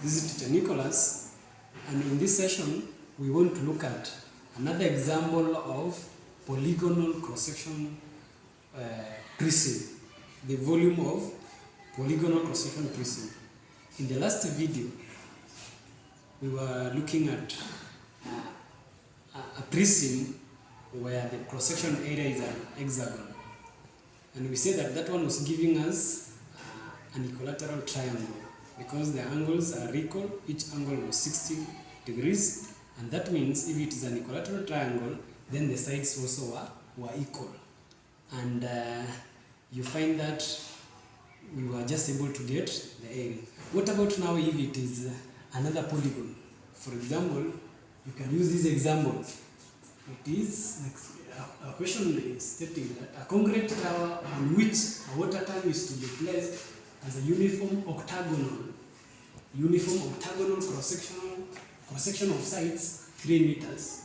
This is Teacher Nicholas, and in this session we want to look at another example of polygonal cross-section prism, the volume of polygonal cross-section prism. In the last video we were looking at a prism where the cross-section area is an hexagon, and we said that that one was giving us an equilateral triangle because the angles are equal. Each angle was 60 degrees, and that means if it is an equilateral triangle, then the sides also were equal. And you find that we were just able to get the area. What about now if it is another polygon? For example, you can use this example. It is a question is stating that a concrete tower on which a water tank is to be placed as a uniform octagonal cross-section of sides 3 meters.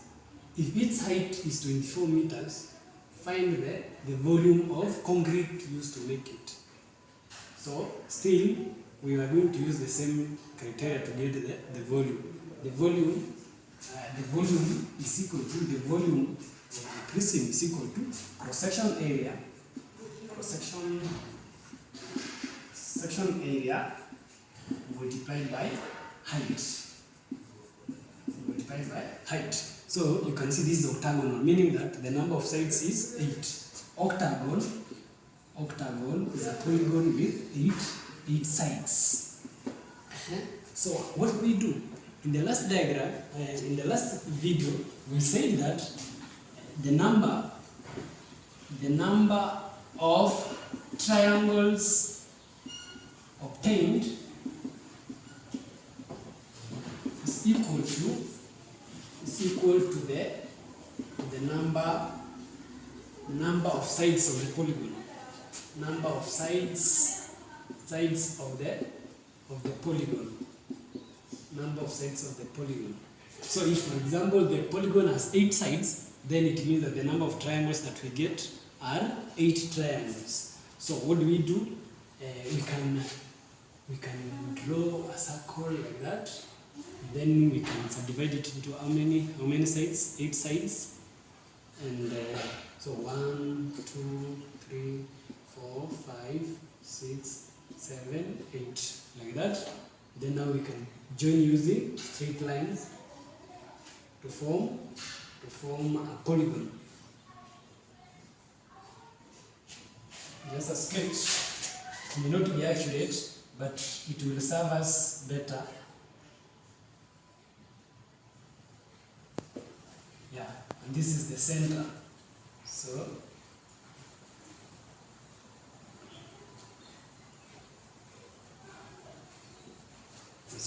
If its height is 24 meters, find the volume of concrete used to make it. So still we are going to use the same criteria to get the volume. The volume is equal to the volume of the prism is equal to cross-section area multiplied by height. So you can see this is octagonal, meaning that the number of sides is 8. Octagon is a polygon with 8 sides. So what we do in the last diagram, in the last video, we said that the number of triangles obtained is equal to the number of sides of the polygon. Number of sides of the polygon. Number of sides of the polygon. So if, for example, the polygon has 8 sides, then it means that the number of triangles that we get are 8 triangles. So what do? We can draw a circle like that. Then we can subdivide it into how many sides? 8 sides. And so 1, 2, 3, 4, 5, 6, 7, 8, like that. Then now we can join using straight lines to form a polygon. Just a sketch. It may not be accurate, but it will serve us better. Yeah, and this is the center. So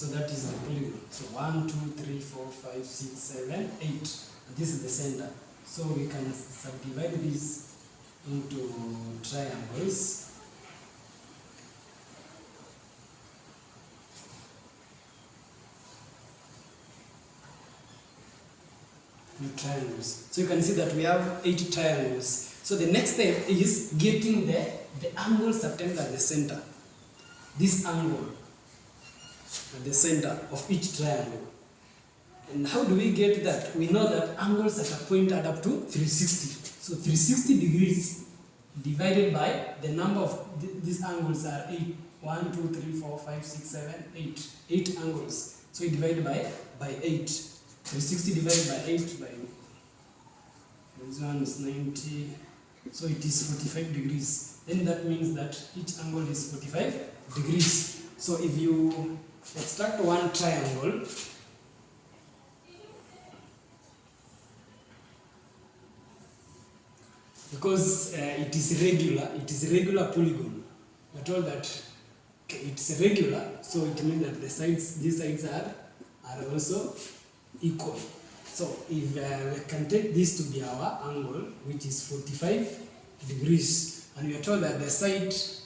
that is the polygon. So 1, 2, 3, 4, 5, 6, 7, 8. And this is the center. So we can subdivide these into triangles. So you can see that we have 8 triangles. So the next step is getting the angles obtained at the center. This angle at the center of each triangle. And how do we get that? We know that angles at a point add up to 360. So 360 degrees divided by the number of these angles are 8. 1, 2, 3, 4, 5, 6, 7, 8. 8 angles. So we divide by 8. 360 divided by 8 by this one is 90. So it is 45 degrees. Then that means that each angle is 45 degrees. So if you extract one triangle, because it is regular polygon. We are told that it's regular, so it means that these sides are also equal. So if we can take this to be our angle, which is 45 degrees, and we are told that the side is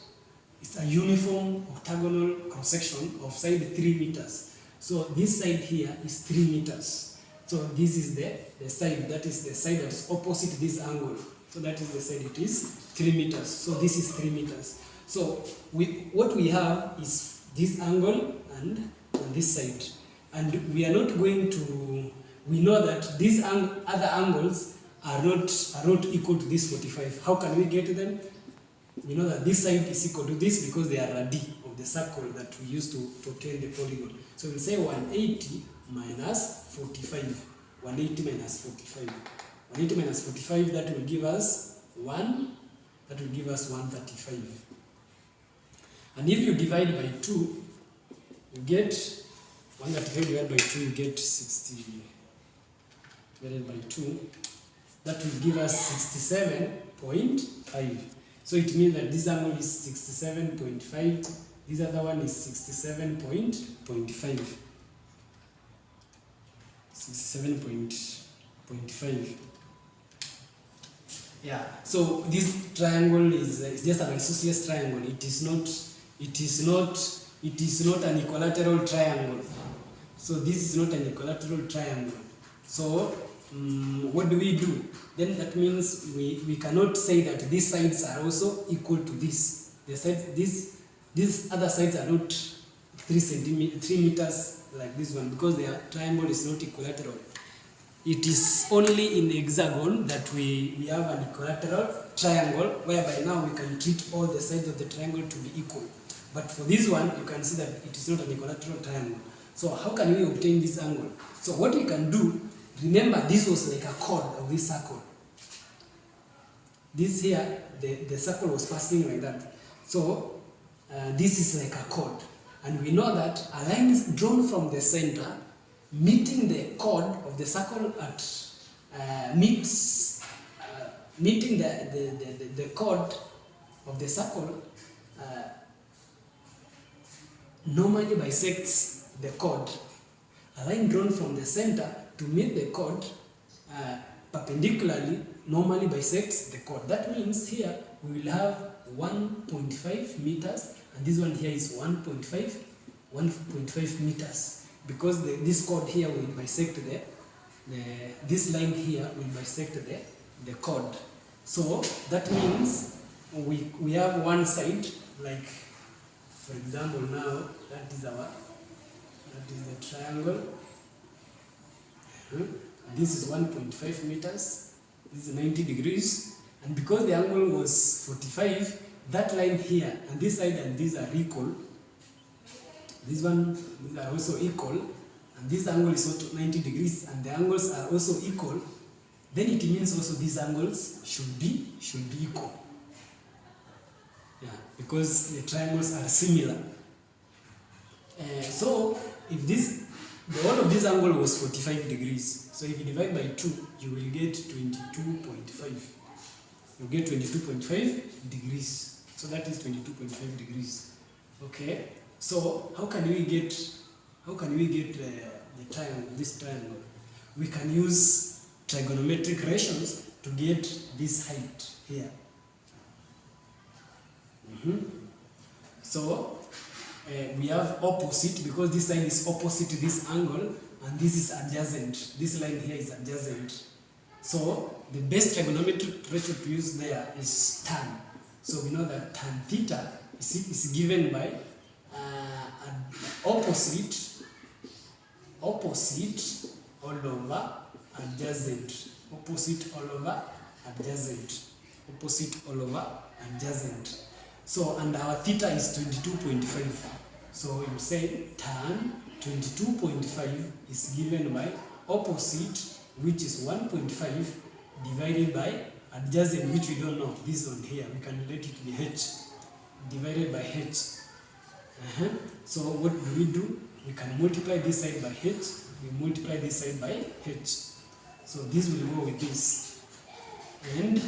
a uniform octagonal cross-section of side 3 meters. So this side here is 3 meters. So this is the side, that is the side that is opposite this angle. So that is the side, it is 3 meters. So this is 3 meters. So what we have is this angle and and this side. And we are not going to, we know that these other angles are not equal to this 45. How can we get them? We know that this side is equal to this because they are radii of the circle that we use to obtain the polygon. So we'll say 180 minus 45. 180 minus 45. 180 minus 45, that will give us 135. And if you divide by 2, you get 135 divided by 2, you get 60 divided by 2. That will give us 67.5. So it means that this angle is 67.5. This other one is 67.5. 67.5. Yeah. So this triangle is just an isosceles triangle. It is not an equilateral triangle. So this is not an equilateral triangle. So what do? Then that means we cannot say that these sides are also equal to this. The sides, these other sides are not 3 meters like this one, because the triangle is not equilateral. It is only in the hexagon that we have an equilateral triangle, whereby now we can treat all the sides of the triangle to be equal. But for this one, you can see that it is not an equilateral triangle. So how can we obtain this angle? So what we can do, remember this was like a chord of this circle. This here, the circle was passing like that. So this is like a chord. And we know that a line is drawn from the center, meeting the chord of the circle at meeting the chord of the circle normally bisects the chord. A line drawn from the center to meet the chord perpendicularly normally bisects the chord. That means here we will have 1.5 meters, and this one here is 1.5 meters, because this chord here will bisect this line here will bisect the chord. So that means we have one side, like for example now that is the triangle. This is 1.5 meters, this is 90 degrees, and because the angle was 45, that line here and this side and these are equal. These are also equal, and this angle is also 90 degrees, and the angles are also equal. Then it means also these angles should be equal. Yeah, because the triangles are similar. So if all of this angle was 45 degrees, so if you divide by 2, you will get 22.5. You get 22.5 degrees. So that is 22.5 degrees. Okay. So how can we get the triangle, this triangle? We can use trigonometric ratios to get this height here. So we have opposite, because this side is opposite to this angle, and this is adjacent. This line here is adjacent. So the best trigonometric ratio to use there is tan. So we know that tan theta is given by opposite all over adjacent. Opposite all over adjacent. So, and our theta is 22.5. So you say tan 22.5 is given by opposite, which is 1.5, divided by adjacent, which we don't know, this one here, we can let it be h, divided by h. So what do? We can multiply this side by h, we multiply this side by h. So this will go with this, and